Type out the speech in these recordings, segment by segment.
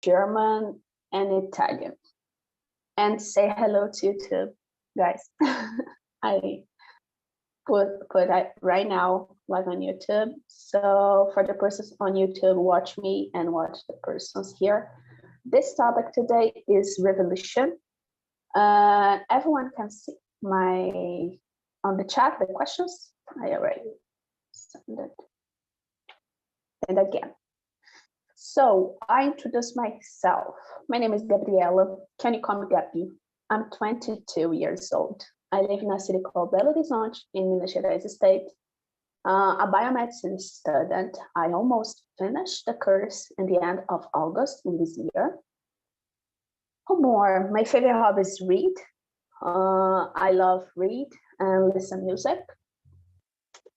German, and Italian. And say hello to YouTube, guys. I put it right now live on YouTube. So for the persons on YouTube, watch me and watch the persons here. This topic today is revolution. Everyone can see on the chat the questions. I already sent it. And again. So I introduce myself. My name is Gabriela. Can you call me Gabi? I'm 22 years old. I live in a city called Belo Horizonte in Minas Gerais state. A biomedicine student. I almost finished the course in the end of August in this year. What more? My favorite hobby is read. I love read and listen music.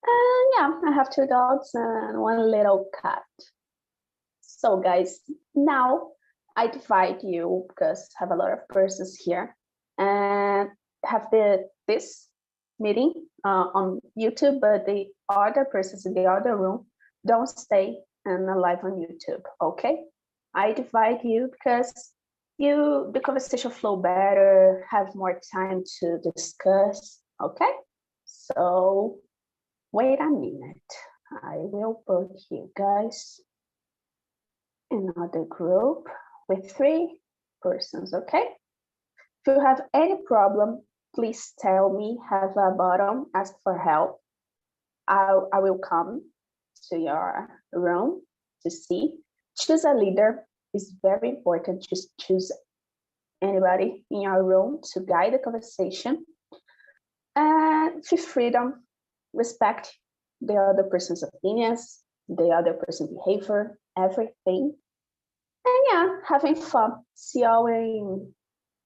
And yeah, I have 2 dogs and 1 little cat. So guys, now I divide you because I have a lot of persons here and have this meeting on YouTube, but the other persons in the other room don't stay and live on YouTube, okay? I divide you because the conversation flow better, have more time to discuss, okay? So wait a minute, I will put you guys another group with 3 persons, okay? If you have any problem, please tell me, have a button, ask for help. I will come to your room to see. Choose a leader. It's very important. Just choose anybody in your room to guide the conversation. And feel freedom, respect the other person's opinions, the other person's behavior, everything. And yeah, having fun. See you in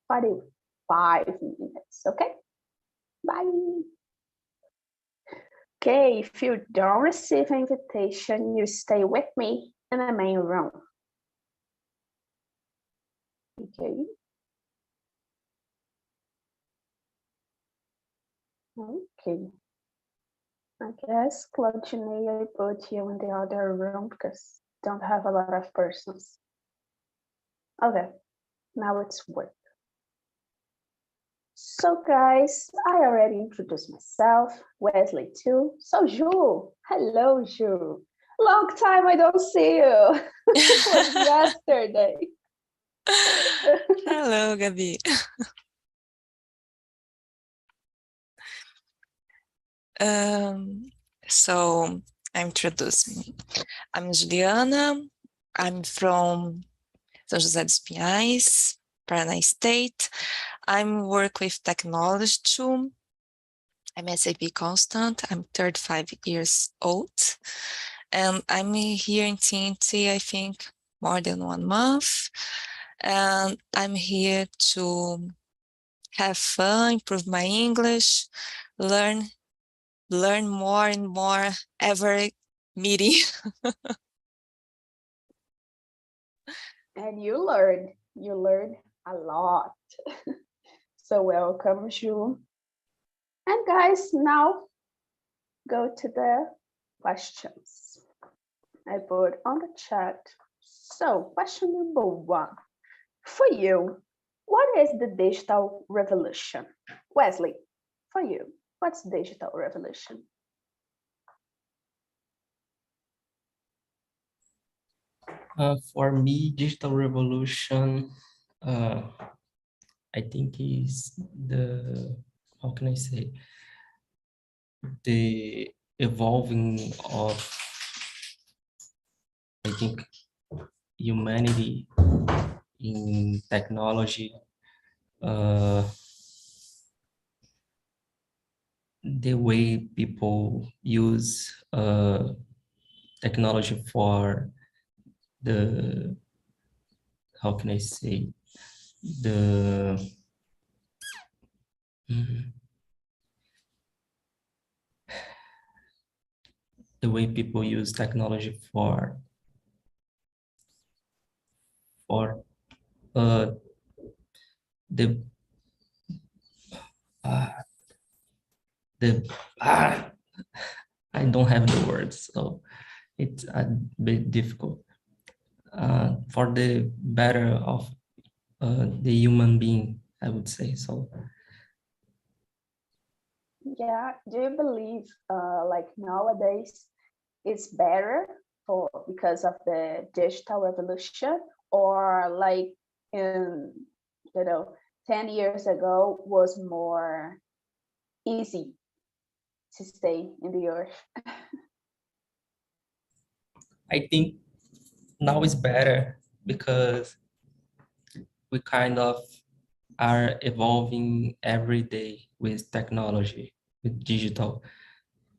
45 minutes, okay? Bye. Okay, if you don't receive an invitation, you stay with me in the main room. Okay. Okay. I guess Claudine, I put you in the other room because don't have a lot of persons. Okay, now it's work. So guys, I already introduced myself, Wesley too. So Ju, hello Ju. Long time I don't see you. It was yesterday. Hello, Gabi. So I'm introducing. I'm Juliana. I'm from São José dos Pinhais, Paraná State. I'm work with technology too. I'm SAP constant. I'm 35 years old. And I'm here in TNT, I think, more than 1 month. And I'm here to have fun, improve my English, learn more and more every meeting. And you learned a lot. So welcome, Ju. And guys, now go to the questions I put on the chat. So question number 1. For you, what is the digital revolution? Wesley, for you, what's digital revolution? For me, digital revolution, I think is how can I say, the evolving of, I think, humanity in technology, the way people use technology for the, how can I say, the way people use technology for I don't have the words, so it's a bit difficult. for the better of the human being, I would say so. Yeah, do you believe like nowadays it's better because of the digital revolution, or like in 10 years ago was more easy to stay in the earth? I think now is better because we kind of are evolving every day with technology, with digital.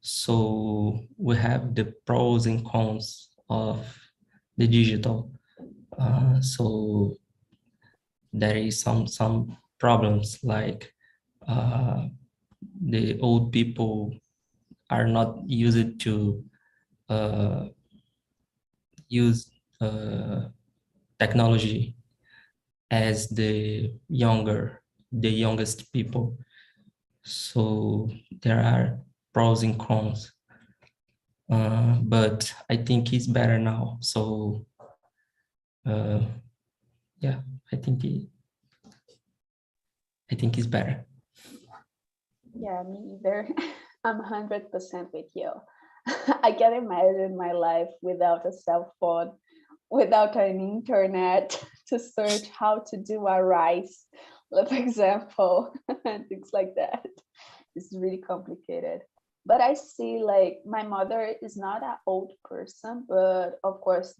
So we have the pros and cons of the digital. So there is some problems like the old people are not used to use technology as the youngest people. So there are pros and cons, but I think it's better now. So yeah, I think it's better. Yeah, me either. I'm 100% with you. I can't imagine my life without a cell phone, without an internet to search how to do a rice, for example, and things like that. It's really complicated. But I see like my mother is not an old person, but of course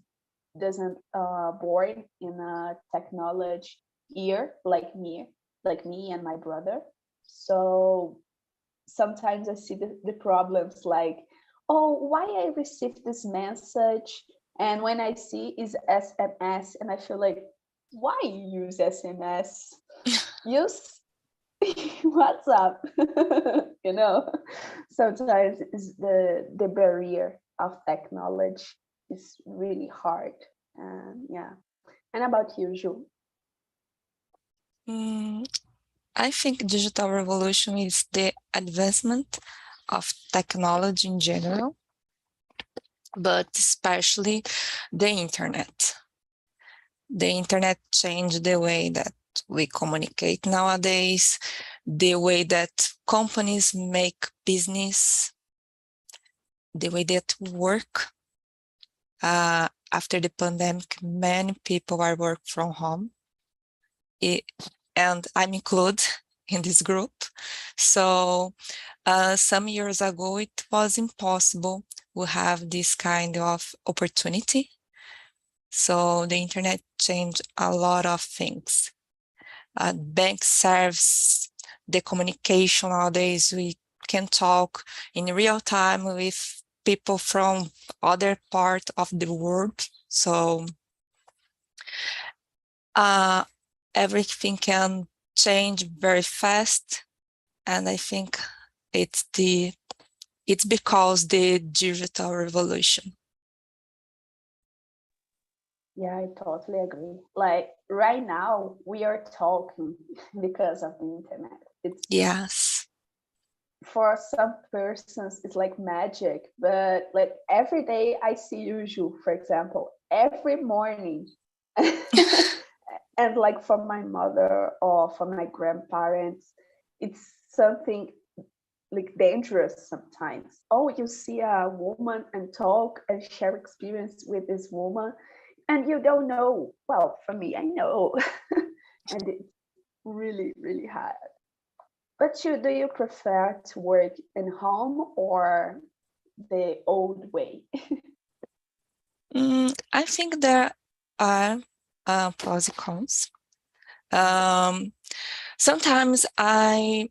doesn't born in a technology year like me and my brother. So sometimes I see the problems like, oh, why I received this message, and when I see is SMS, and I feel like, why you use SMS? Use WhatsApp. Sometimes is the barrier of technology is really hard. And yeah. And about you, Ju? I think digital revolution is the advancement of technology in general, but especially the internet. The internet changed the way that we communicate nowadays, the way that companies make business, the way that we work. After the pandemic, many people are work from home, and I'm included in this group. So some years ago, it was impossible to have this kind of opportunity. So the internet changed a lot of things. Bank serves the communication nowadays. We can talk in real time with people from other part of the world. So everything can change very fast. And I think it's because the digital revolution. Yeah, I totally agree. Like right now, we are talking because of the internet. It's Yes. For some persons, it's like magic, but like every day I see you, for example, every morning. And like from my mother or from my grandparents, it's something like dangerous sometimes. Oh, you see a woman and talk and share experience with this woman, and you don't know. Well, for me, I know. And it's really, really hard. But do you prefer to work in home or the old way? I think there are pros and cons. Sometimes I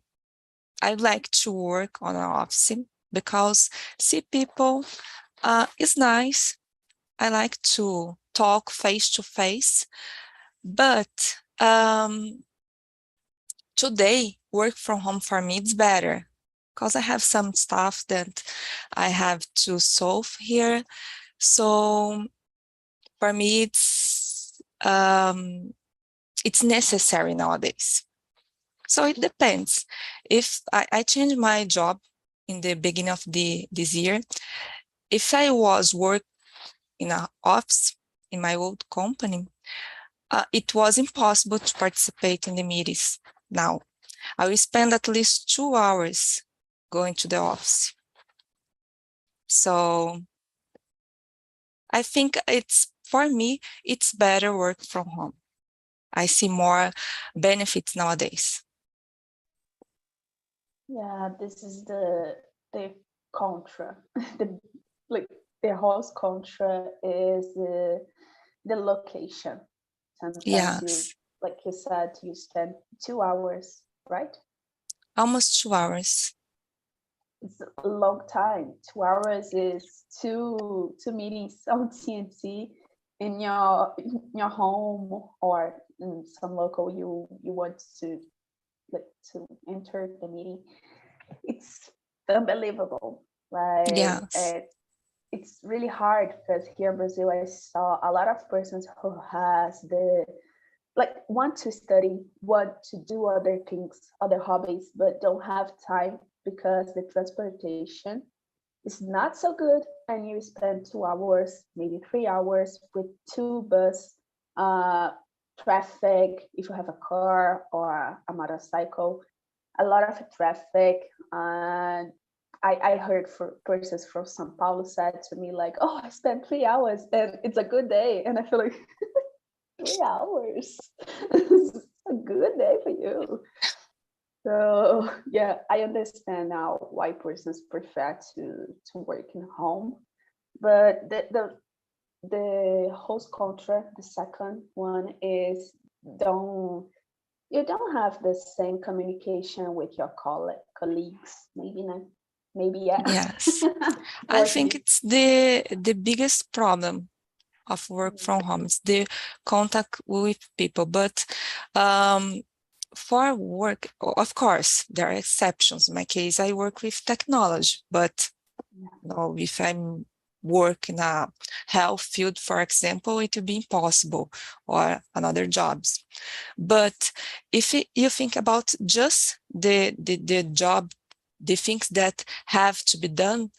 like to work on an office because see people is nice. I like to talk face to face, but today work from home for me it's better because I have some stuff that I have to solve here. So for me it's necessary nowadays. So it depends. If I changed my job in the beginning of this year, if I was work in an office, in my old company, it was impossible to participate in the meetings. Now, I will spend at least 2 hours going to the office. So I think for me, it's better work from home. I see more benefits nowadays. Yeah, this is the contra. The host contra is the location. Sometimes Yes. like you said, you spend 2 hours, right? Almost 2 hours. It's a long time. 2 hours is two meetings on TNT in your home or in some local you want to enter the meeting. It's unbelievable. Yes. It's really hard because here in Brazil I saw a lot of persons who has want to study, want to do other things, other hobbies, but don't have time because the transportation is not so good, and you spend 2 hours, maybe 3 hours with 2 bus, traffic, if you have a car or a motorcycle, a lot of traffic. And I heard persons from São Paulo said to me like, oh, I spent 3 hours and it's a good day. And I feel like 3 hours. It's a good day for you. So yeah, I understand now why persons prefer to work in home. But the host contra, the second one is you don't have the same communication with your colleagues. Maybe not. Maybe yeah. Yes. I think it's the biggest problem of work from home. It's the contact with people. But for work, of course, there are exceptions. In my case, I work with technology, but if I'm work in a health field, for example, it would be impossible, or another jobs. But if you think about just the job, the things that have to be done,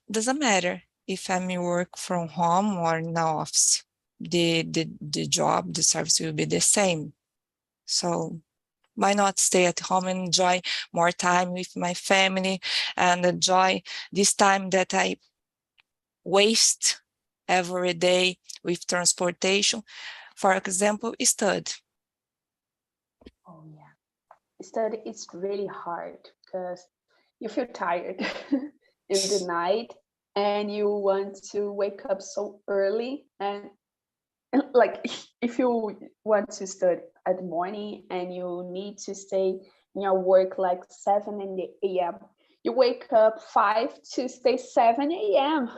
doesn't matter if I'm work from home or in the office. The job, the service will be the same. So why not stay at home and enjoy more time with my family and enjoy this time that I waste every day with transportation? For example, study. Oh yeah, study is really hard because you feel tired in the night and you want to wake up so early, and like if you want to study at the morning and you need to stay in your work like 7 a.m. You wake up 5 to stay 7 a.m.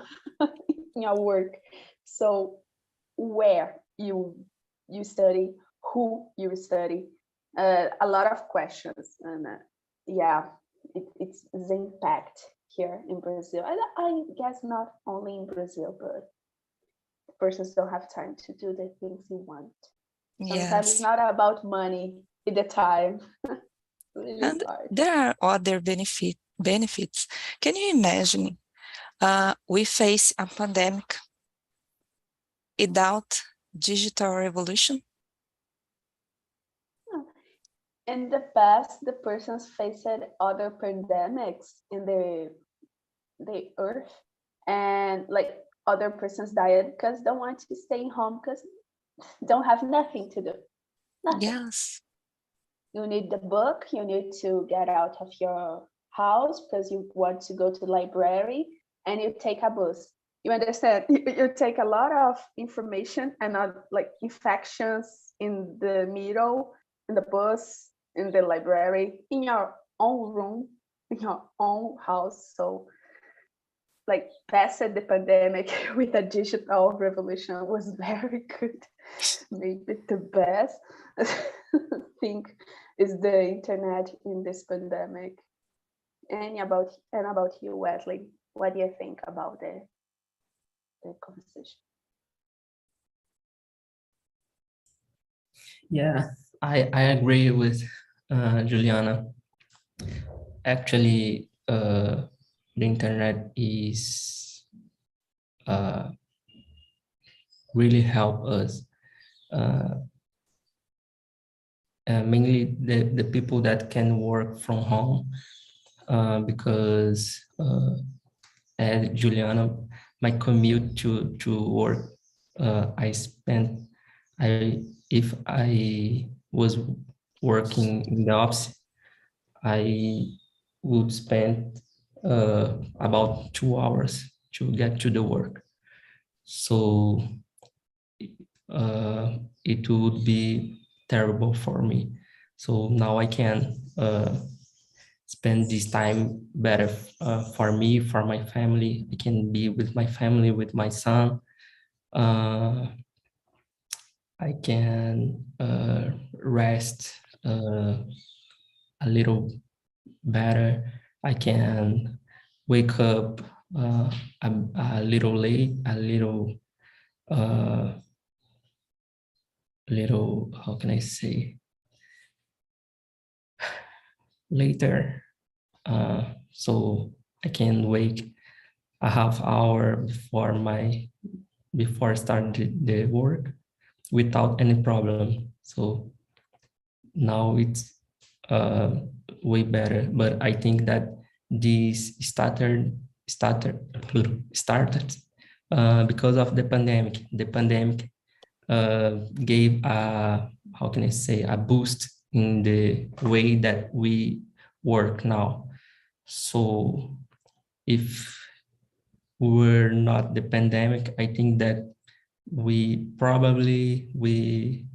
in your work. So where you study, who you study, a lot of questions, and yeah, it's the impact here in Brazil. I guess not only in Brazil, but persons don't have time to do the things you want. Sometimes it's not about money at the time. Really and hard. there are other benefits. Can you imagine we face a pandemic without digital revolution? In the past, the persons faced other pandemics in the earth, and like other persons died because don't want to stay home because don't have nothing to do. Nothing. Yes. You need the book, you need to get out of your house because you want to go to the library, and you take a bus. You understand? You take a lot of information and like infections in the middle, in the bus, in the library, in your own room, in your own house. So like past the pandemic with a digital revolution was very good. Maybe the best thing is the internet in this pandemic. And about you, Wesley, what do you think about the conversation? Yeah, I agree with Juliana. Actually, the internet is really help us. Mainly the people that can work from home, because as Juliana, my commute to work, if I was working in the office, I would spend about 2 hours to get to the work. So it would be terrible for me. So now I can spend this time better for me, for my family. I can be with my family, with my son. I can rest a little better. I can wake up a little late, how can I say, later. So I can wake a half hour before starting the work without any problem. So now it's way better. But I think that this started because of the pandemic. The pandemic gave how can I say, a boost in the way that we work now. So if were not the pandemic, I think that we probably would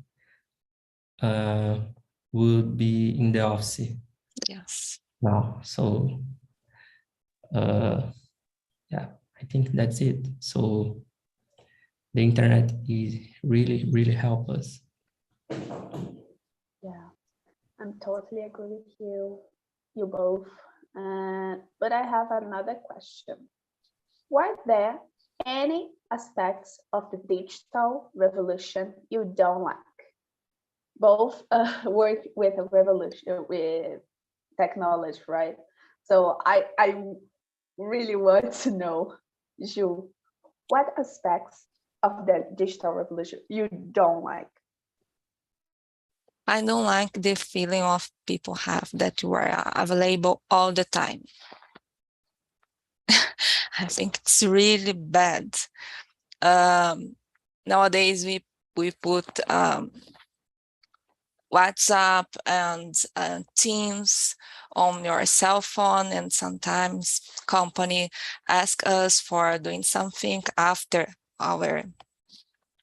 be in the office Yes. now. So yeah, I think that's it. So the internet is really help us. Yeah, I'm totally agree with you both. But I have another question. Were there any aspects of the digital revolution you don't like? Both work with a revolution with technology, right? So I really want to know, Ju, what aspects of the digital revolution you don't like? I don't like the feeling of people have that you are available all the time. I think it's really bad. Nowadays, we put WhatsApp and Teams on your cell phone, and sometimes company ask us for doing something after our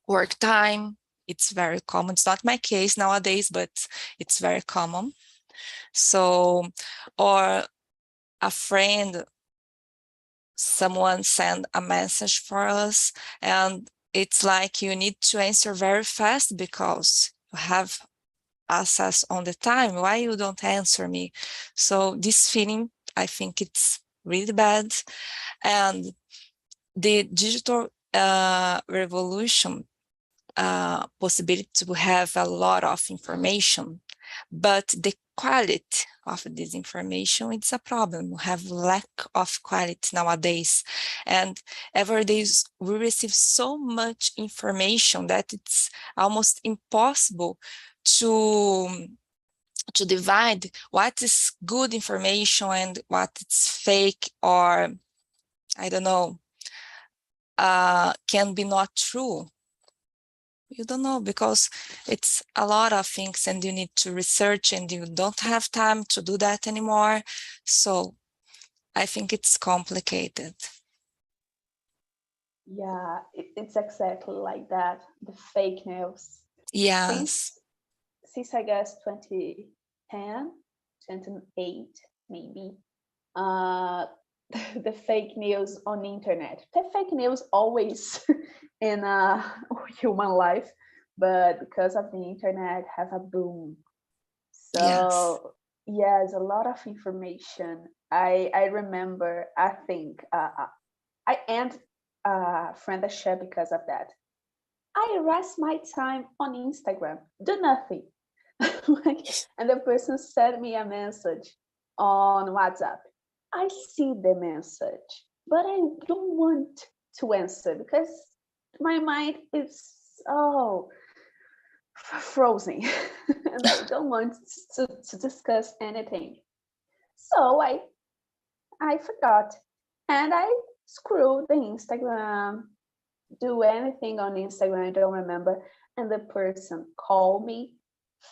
work time. It's very common. It's not my case nowadays, but it's very common. So, or a friend, someone send a message for us, and it's like you need to answer very fast because you have access on the time. Why you don't answer me? So this feeling, I think it's really bad. And the digital revolution possibility to have a lot of information, but the quality of this information, it's a problem. We have lack of quality nowadays, and every day we receive so much information that it's almost impossible to divide what is good information and what is fake, or I don't know, can be not true. You don't know, because it's a lot of things and you need to research and you don't have time to do that anymore. So I think it's complicated. Yeah, it's exactly like that. The fake news. Yes. Since I guess 2010, 2008, maybe, the fake news on the internet. The fake news always in human life, but because of the internet have a boom. So yeah, there's a lot of information. I remember, I think I end friendship because of that. I rest my time on Instagram, do nothing. And the person sent me a message on WhatsApp. I see the message, but I don't want to answer because my mind is so frozen and I don't want to discuss anything. So I forgot and I scrolled the Instagram, do anything on Instagram, I don't remember. And the person called me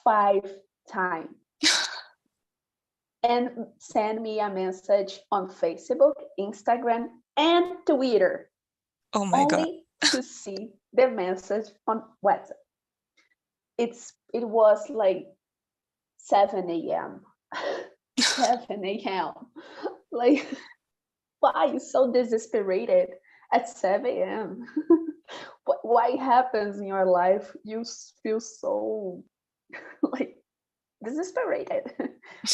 5 times and send me a message on Facebook, Instagram, and Twitter, Oh my God. only to see the message on WhatsApp. It was like 7 a.m. 7 a.m. Like, why you so desesperated at 7 a.m.? Why happens in your life? You feel so like desesperated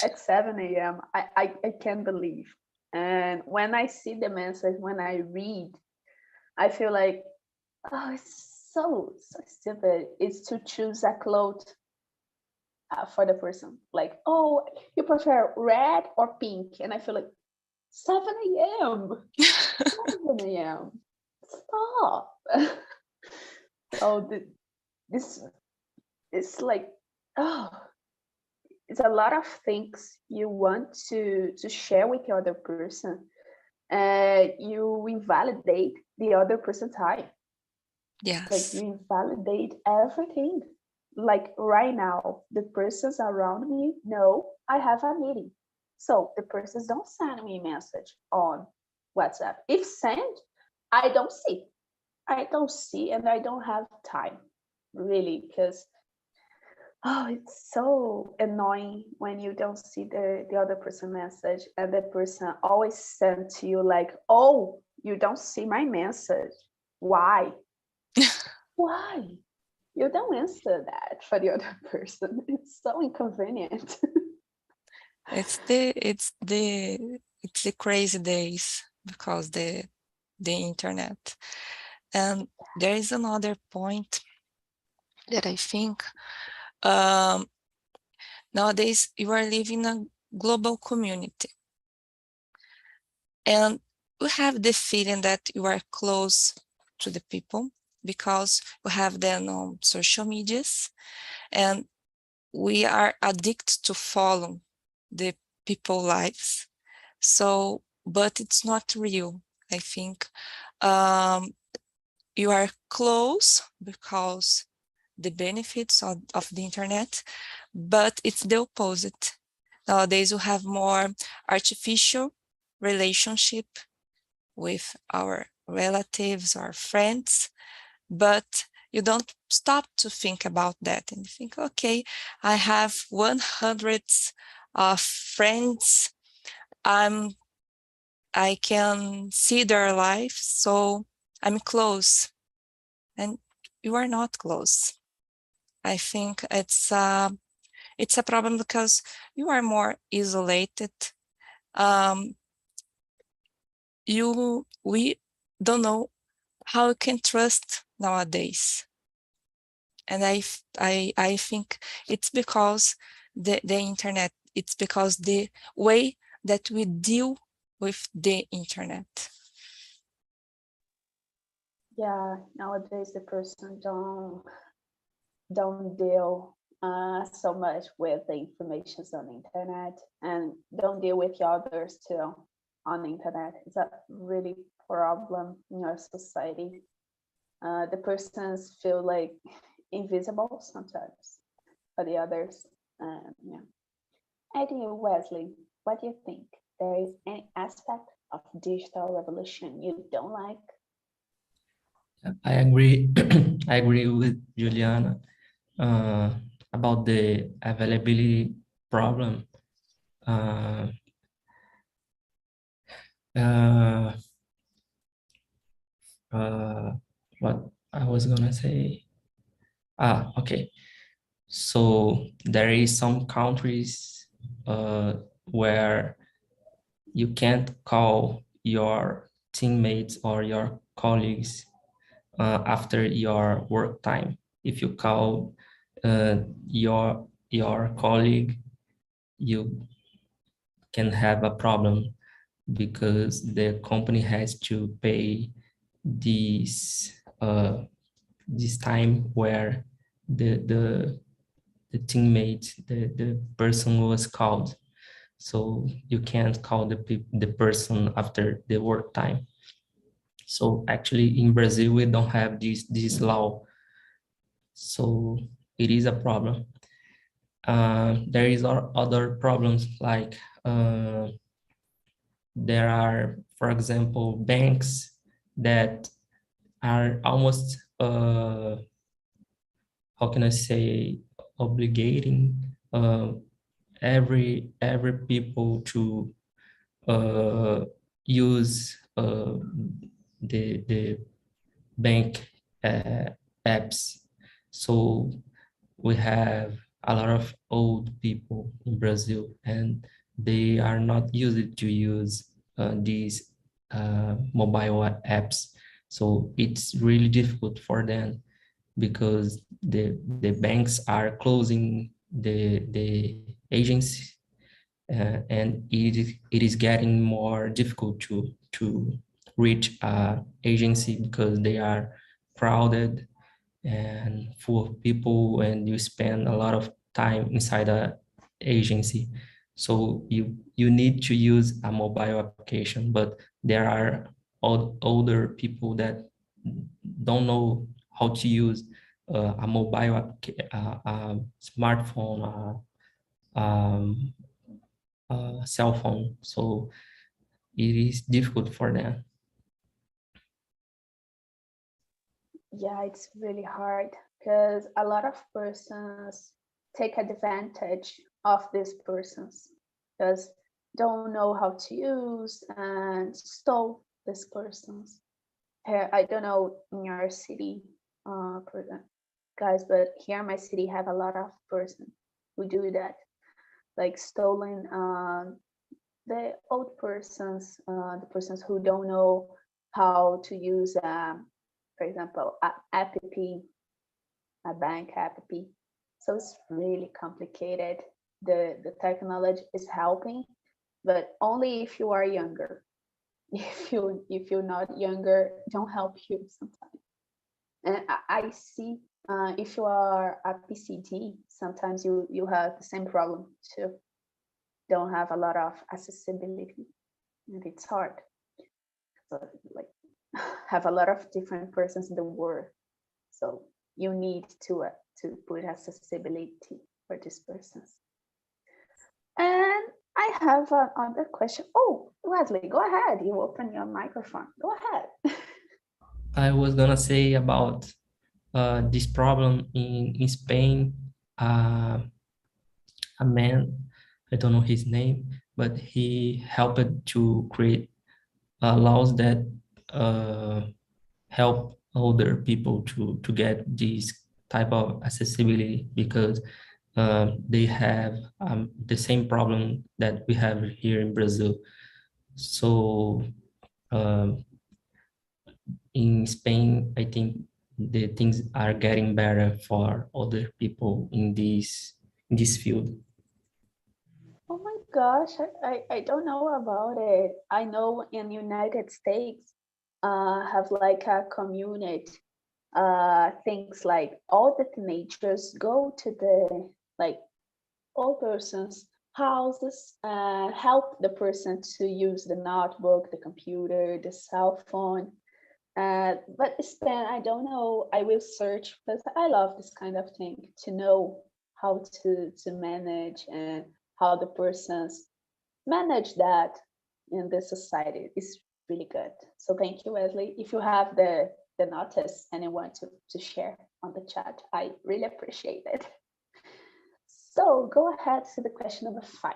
at 7 a.m. I can't believe. And when I see the message, when I read, I feel like, oh, it's so stupid. It's to choose a cloth for the person. Like, oh, you prefer red or pink? And I feel like 7 a.m. 7 a.m. Stop. Oh, this is like, oh, it's a lot of things you want to share with the other person. You invalidate the other person's time. Like Yes. you invalidate everything. Like right now, the persons around me know I have a meeting. So the persons don't send me a message on WhatsApp. If sent, I don't see. I don't see and I don't have time really because oh, it's so annoying when you don't see the other person message and the person always send to you like, oh, you don't see my message. Why? Why? You don't answer that for the other person. It's so inconvenient. It's the crazy days because the internet. And there is another point that I think nowadays you are living in a global community. And you have the feeling that you are close to the people because you have them on social medias, and we are addicted to follow the people lives. So, but it's not real. I think you are close because the benefits of the internet, but it's the opposite. Nowadays, we have more artificial relationship with our relatives or friends, but you don't stop to think about that and think, okay, I have 100 friends. I can see their life, so I'm close. And you are not close. I think it's a problem because you are more isolated. We don't know how you can trust nowadays. And I think it's because the internet, it's because the way that we deal with the internet. Yeah, nowadays the person don't deal so much with the informations on the internet and don't deal with the others too on the internet. It's a really problem in our society. The persons feel like invisible sometimes for the others. Yeah. Eddie Wesley, what do you think? There is any aspect of digital revolution you don't like? I agree. I agree with Juliana about the availability problem. What I was gonna say. Okay. So there is some countries where you can't call your teammates or your colleagues after your work time. If you call your colleague, you can have a problem because the company has to pay these this time where the teammate, the person was called. So you can't call the person after the work time. So actually in Brazil, we don't have this law. So it is a problem. There is other problems like there are, for example, banks that are almost, how can I say, obligating every people to use the bank apps. So we have a lot of old people in Brazil, and they are not used to use these mobile apps. So it's really difficult for them because the banks are closing the agency, and it is getting more difficult to reach agency because they are crowded and full of people, and you spend a lot of time inside a agency. So you need to use a mobile application, but there are older people that don't know how to use a mobile smartphone, um, cell phone. So it is difficult for them. Yeah, it's really hard because a lot of persons take advantage of these persons because don't know how to use and stole these persons. I don't know in your city, guys, but here in my city have a lot of persons who do that, like stolen the old persons, the persons who don't know how to use, for example, a app, a bank app. So it's really complicated. The technology is helping, but only if you are younger. If you're not younger, don't help you sometimes. And I see if you are a PCD, sometimes you have the same problem too. Don't have a lot of accessibility, and it's hard. So like have a lot of different persons in the world. So you need to put accessibility for these persons. And I have another question. Oh, Wesley, go ahead. You open your microphone. Go ahead. I was gonna say about this problem in Spain. A man, I don't know his name, but he helped to create laws that help older people to get this type of accessibility because they have the same problem that we have here in Brazil. So in Spain, I think the things are getting better for other people in this field. Oh my gosh, I don't know about it. I know in United States have like a community, things like all the teenagers go to the like all persons houses, help the person to use the notebook, the computer, the cell phone. But Spain, I don't know. I will search because I love this kind of thing to know how to manage and how the persons manage that in the society is really good. So thank you, Wesley. If you have the notice and you want to share on the chat, I really appreciate it. So go ahead to the question number 5.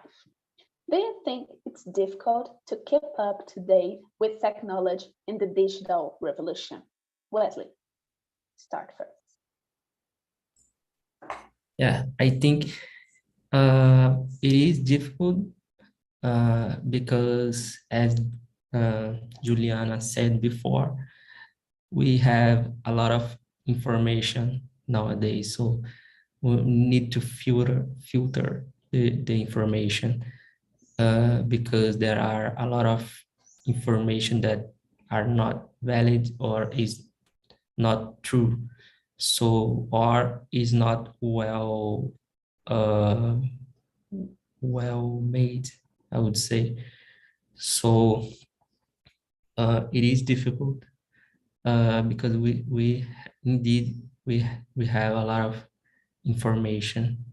Do you think it's difficult to keep up to date with technology in the digital revolution? Wesley, start first. Yeah, I think it is difficult because as Juliana said before, we have a lot of information nowadays, so we need to filter the information because there are a lot of information that are not valid or is not true. So, or is not well made, I would say. So it is difficult because we indeed we have a lot of information.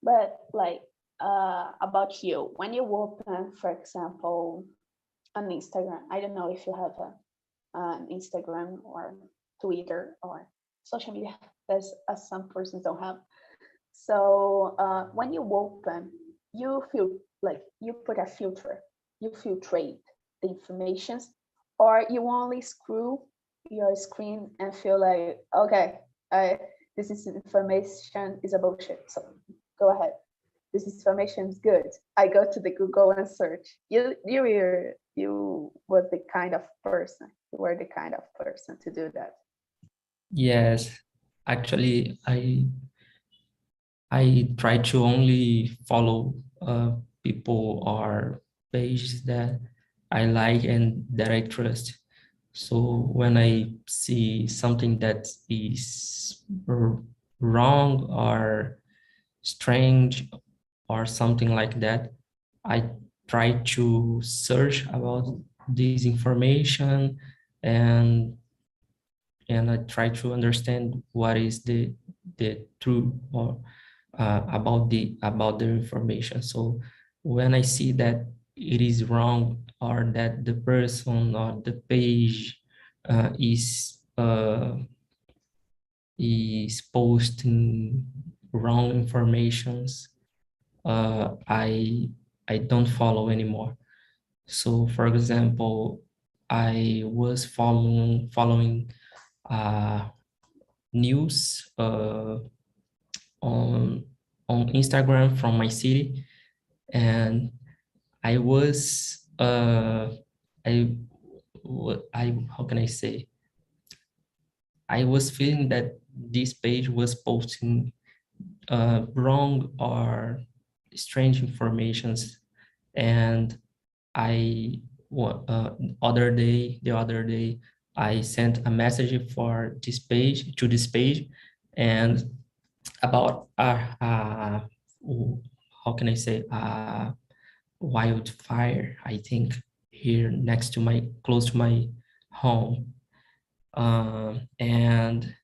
But like about you, when you open, for example, on Instagram, I don't know if you have an Instagram or Twitter or social media, there's some persons don't have. So when you open, you feel like you put a filter, you filtrate the informations, or you only screw your screen and feel like, okay, this is information is a bullshit. So go ahead. This information is good. I go to the Google and search. You was the kind of person. You were the kind of person to do that. Yes, actually, I try to only follow people or pages that I like and that I trust. So when I see something that is wrong or strange or something like that, I try to search about this information and I try to understand what is the truth or about the information. So when I see that it is wrong or that the person or the page is posting wrong informations, I don't follow anymore. So for example, I was following news on Instagram from my city, and I was I how can I say, I was feeling that this page was posting wrong or strange informations, and I the other day I sent a message for this page to this page and about how can I say, wildfire, I think, here next to my close to my home. And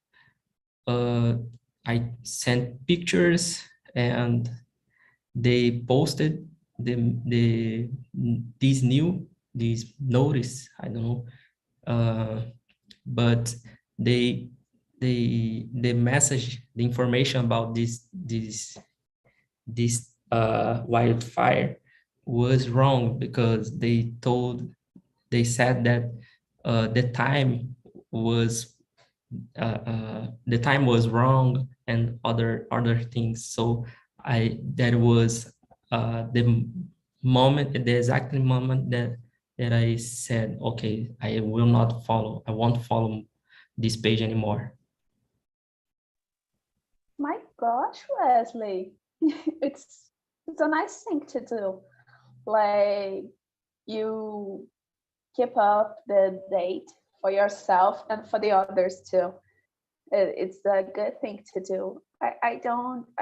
I sent pictures and they posted the this notice, I don't know, but they the message, the information about this wildfire was wrong because they said that the time was the time was wrong and other things. So that was the the exact moment that I said, okay, I won't follow this page anymore. My gosh, Wesley, it's a nice thing to do. Like you keep up the date for yourself and for the others too. It's a good thing to do. I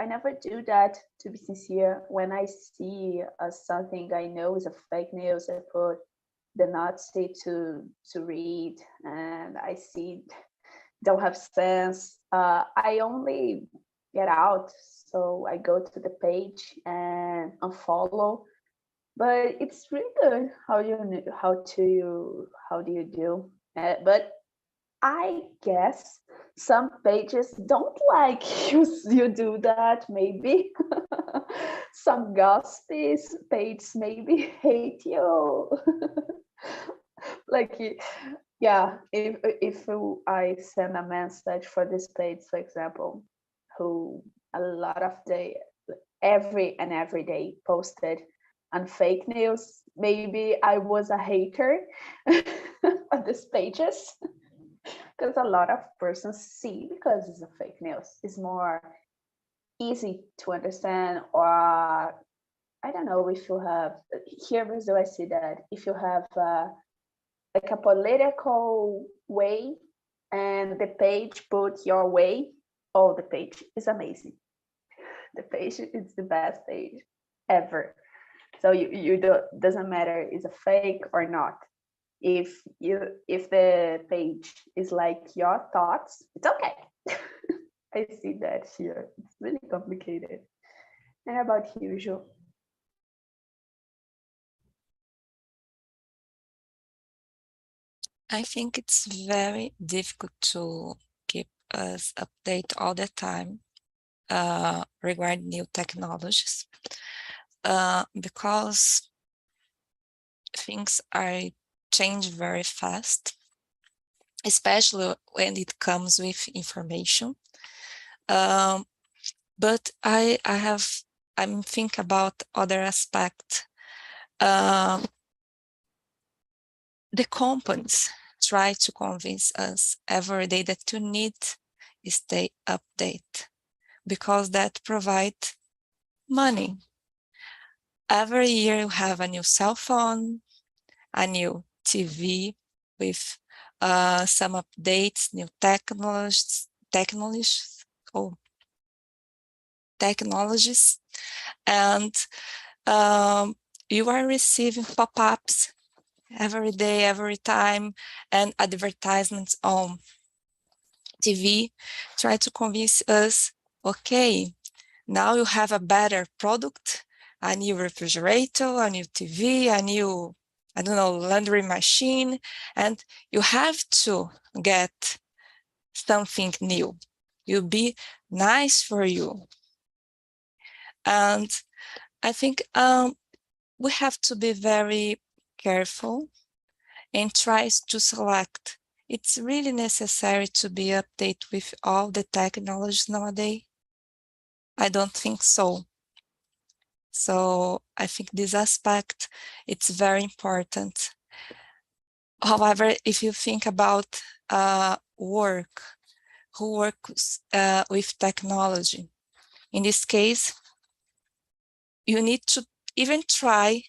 never do that, to be sincere. When I see something I know is a fake news, I put the Nazi to read, and I see don't have sense. I only get out, so I go to the page and unfollow. But it's really good how do you do. But I guess some pages don't like you do that. Maybe some gossips pages maybe hate you. Like yeah, if I send a message for this page, for example, who a lot of every day posted on fake news, maybe I was a hater of these pages because a lot of persons see because it's a fake news. It's more easy to understand, or I don't know if you have here in Brazil. I see that if you have like a political way, and the page put your way. Oh, the page is amazing. The page is the best page ever. So you don't, doesn't matter is a fake or not. If the page is like your thoughts, it's okay. I see that here. It's really complicated. And about you, Jo? I think it's very difficult to keep us update all the time regarding new technologies because things are change very fast, especially when it comes with information. But I'm think about other aspect. The companies try to convince us every day that you need to stay update because that provide money. Every year you have a new cell phone, a new TV with some updates, new technologies, and you are receiving pop-ups every day, every time, and advertisements on TV try to convince us, okay, now you have a better product, a new refrigerator, a new TV, a new, I don't know, laundry machine, and you have to get something new. It'll be nice for you. And I think we have to be very careful and try to select. It's really necessary to be updated with all the technologies nowadays. I don't think so. So I think this aspect, it's very important. However, if you think about who works with technology, in this case, you need to even try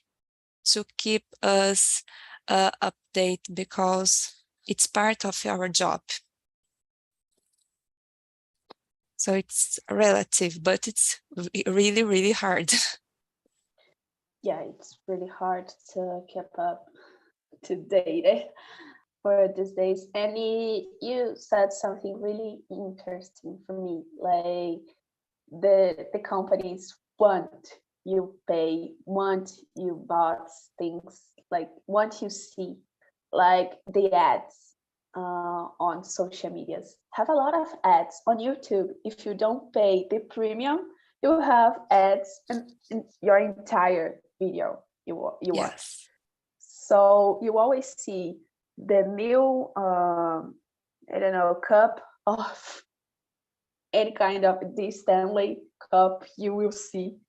to keep us updated because it's part of our job. So it's relative, but it's really, really hard. Yeah, it's really hard to keep up to date for these days. And you said something really interesting for me, like the companies want you pay, want you bought things, like want you see, like the ads on social medias. Have a lot of ads on YouTube. If you don't pay the premium, you have ads in your entire video you watch. Yes. So you always see the new I don't know, cup of any kind of the Stanley cup. You will see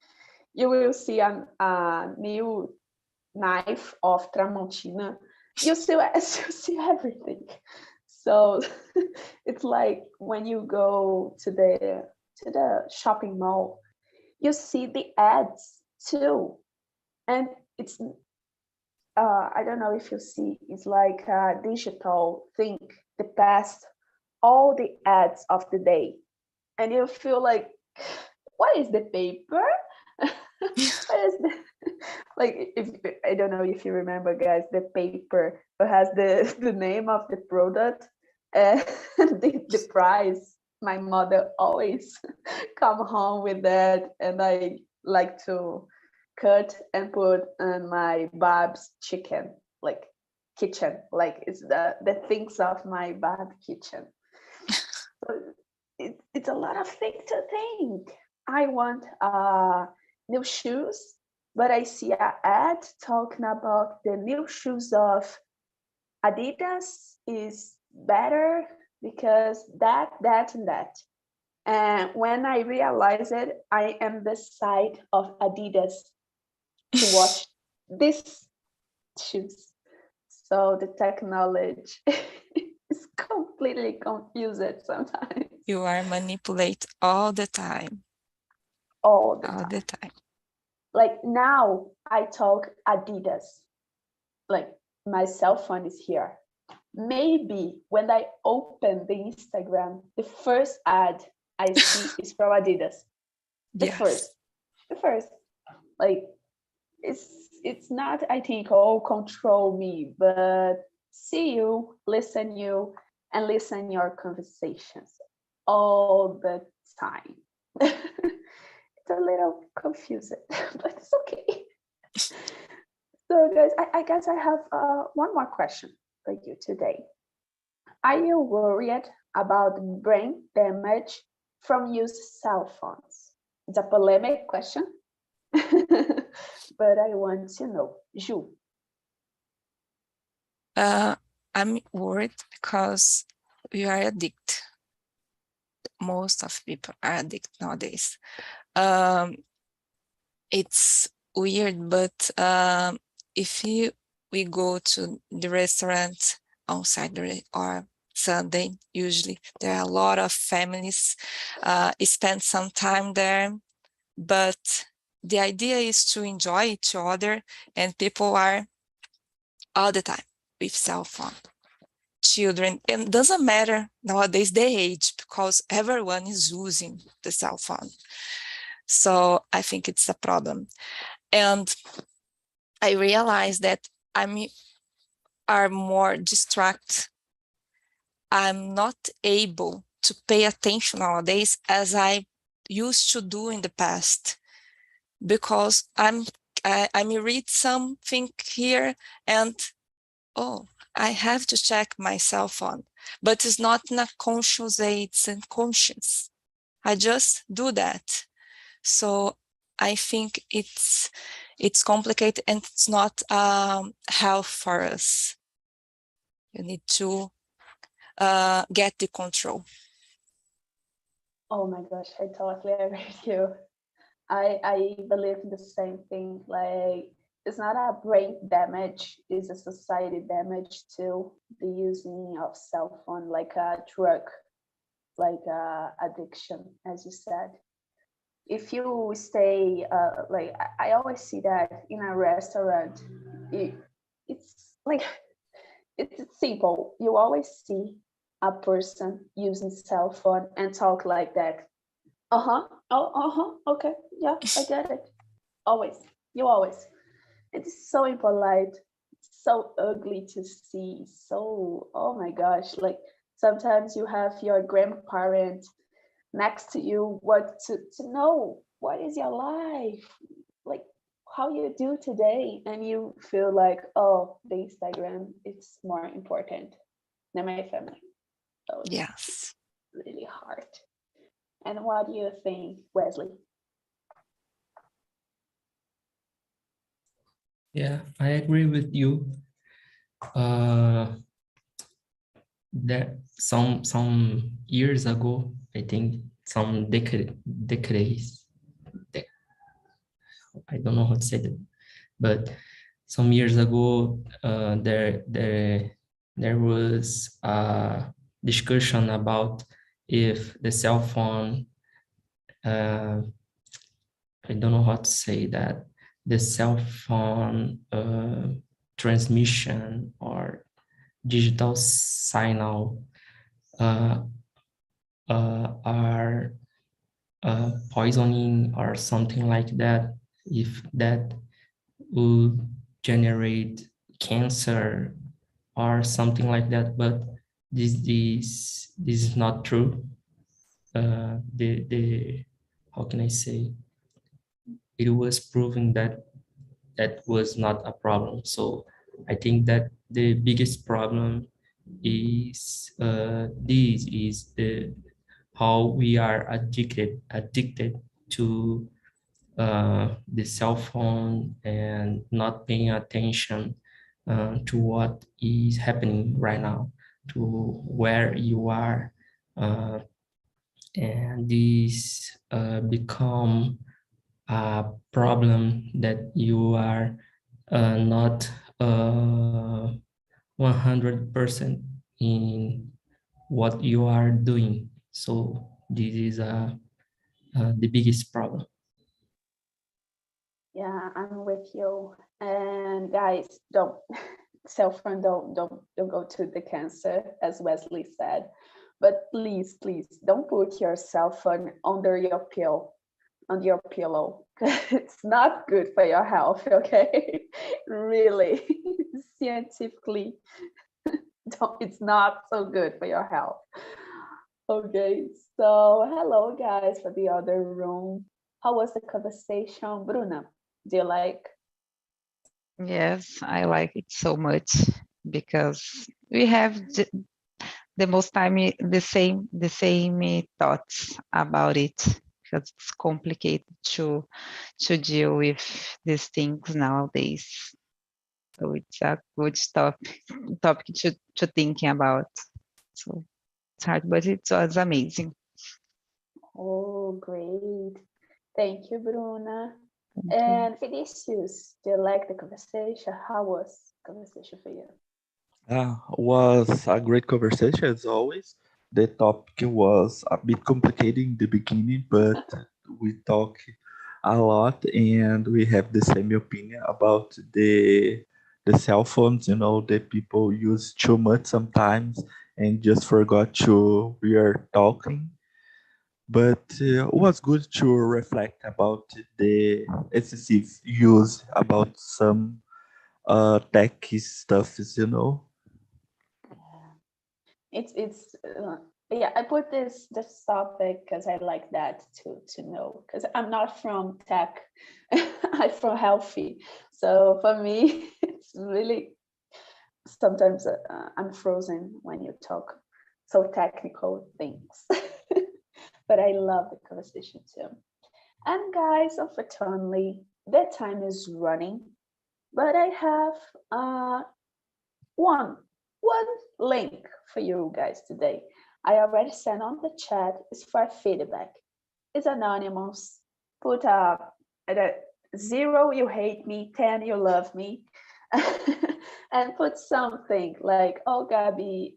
a new knife of Tramontina. You see everything. So it's like when you go to the shopping mall, you see the ads too, and it's I don't know if you see, it's like a digital thing, the past all the ads of the day, and you feel like, what is the paper? What is the like, if I don't know if you remember, guys, the paper has the name of the product and the price. My mother always come home with that, and I like to cut and put in my Bob's chicken, like kitchen, like it's the things of my Bob kitchen. So it's a lot of things to think. I want new shoes, but I see an ad talking about the new shoes of Adidas is better because that, and that. And when I realize it, I am the side of Adidas to watch this shoes. So the technology is completely confused sometimes. You are manipulated all the time. All the time. Like now I talk Adidas. Like my cell phone is here. Maybe when I open the Instagram, the first ad I see is from Adidas. The first, like it's not, I think, oh, control me, but see you, listen your conversations all the time. It's a little confusing, but it's okay. So guys, I guess I have one more question for you today. Are you worried about brain damage from using cell phones? It's a polemic question, but I want to know. Ju. I'm worried because we are addicted. Most of people are addicted nowadays. It's weird, but if we go to the restaurant on Saturday or Sunday, usually there are a lot of families spend some time there, but the idea is to enjoy each other, and people are all the time with cell phone. Children, and doesn't matter nowadays the age, because everyone is using the cell phone. So I think it's a problem. And I realized that are more distracted. I'm not able to pay attention nowadays as I used to do in the past, because I read something here and I have to check my cell phone, but it's not in a conscious way, it's unconscious. I just do that. So I think it's complicated and it's not health for us. You need to get the control. Oh my gosh, I totally agree with you. I believe in the same thing. Like, it's not a brain damage, it's a society damage too. The using of cell phone like a drug, like addiction, as you said. If you stay, like I always see that in a restaurant, it's like, it's simple. You always see a person using cell phone and talk like that. Okay, yeah, I get it. Always, you always. It's so impolite, so ugly to see. So, oh my gosh, like sometimes you have your grandparent next to you, what to know what is your life, like how you do today, and you feel like, oh, the Instagram is more important than my family. So yes, really hard. And what do you think, Wesley? Yeah, I agree with you. That some years ago, I think some decades, I don't know how to say that, but some years ago, there was a discussion about if the cell phone, I don't know how to say that, the cell phone transmission or digital signal are poisoning or something like that, if that would generate cancer or something like that. But this is not true. The how can I say, it was proven that that was not a problem. So I think that the biggest problem is this is the how we are addicted to the cell phone and not paying attention to what is happening right now, to where you are, and this become a problem that you are not 100% in what you are doing. So this is the biggest problem. Yeah, I'm with you. And guys, don't cell phone, don't go to the cancer, as Wesley said. But please, please don't put your cell phone under your pillow. It's not good for your health, okay? Really, scientifically, it's not so good for your health. Okay, so hello guys for the other room. How was the conversation, Bruna? Do you like? Yes, I like it so much because we have the most time the same thoughts about it, because it's complicated to deal with these things nowadays. So it's a good topic to thinking about. So it's hard, but it was amazing. Oh, great. Thank you, Bruna. Thank you. And Vinicius, do you like the conversation? How was the conversation for you? Was a great conversation as always. The topic was a bit complicated in the beginning, but we talk a lot and we have the same opinion about the cell phones. You know, the people use too much sometimes and just forgot to we are talking. But it was good to reflect about the excessive use about some tech stuff, you know. It's yeah, I put this topic because I like that to know, because I'm not from tech. I'm from healthy, so for me it's really sometimes I'm frozen when you talk so technical things. But I love the conversation too. And guys, unfortunately the time is running, but I have one link for you guys today. I already sent on the chat. It's for feedback. It's anonymous. Put at a 0 you hate me, 10 you love me, and put something like, oh Gabby,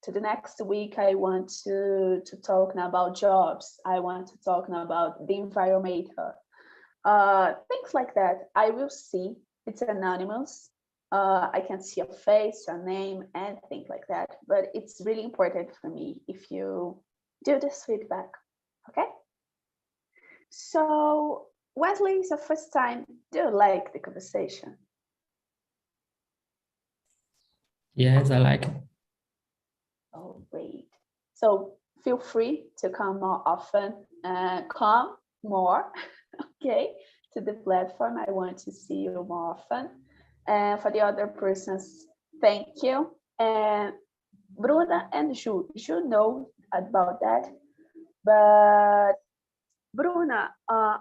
to the next week I want to talk about jobs. I want to talk about the environment. Things like that. I will see. It's anonymous. I can see your face, your name, and things like that. But it's really important for me if you do this feedback. Okay? So, Wesley, it's your first time. Do you like the conversation? Yes, I like it. Oh, great. So feel free to come more often, come more, okay, to the platform. I want to see you more often. And for the other persons, thank you. And Bruna and Ju know about that. But Bruna,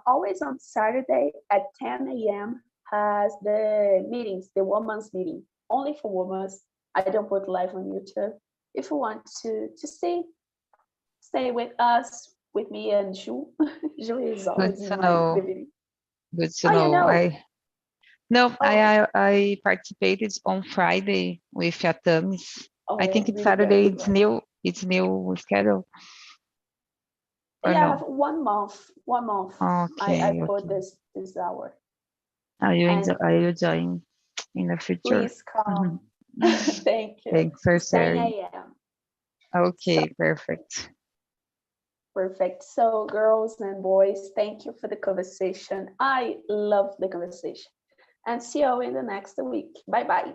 always on Saturday at 10 a.m. has the meetings, the women's meeting, only for women. I don't put live on YouTube. If you want to stay with us, with me and Ju. Ju is Good always to in know. the video. Good to Oh, you know. know? I participated on Friday with Atamis. I think it's Really Saturday. good. It's new schedule. Or Yeah, I no? have 1 month. 1 month. Okay. I put this hour. Are And you join in the future? please come. Thank you. Thanks for 10 sharing. a.m. Okay, perfect. Perfect. So girls and boys, thank you for the conversation. I love the conversation. And see you in the next week. Bye-bye.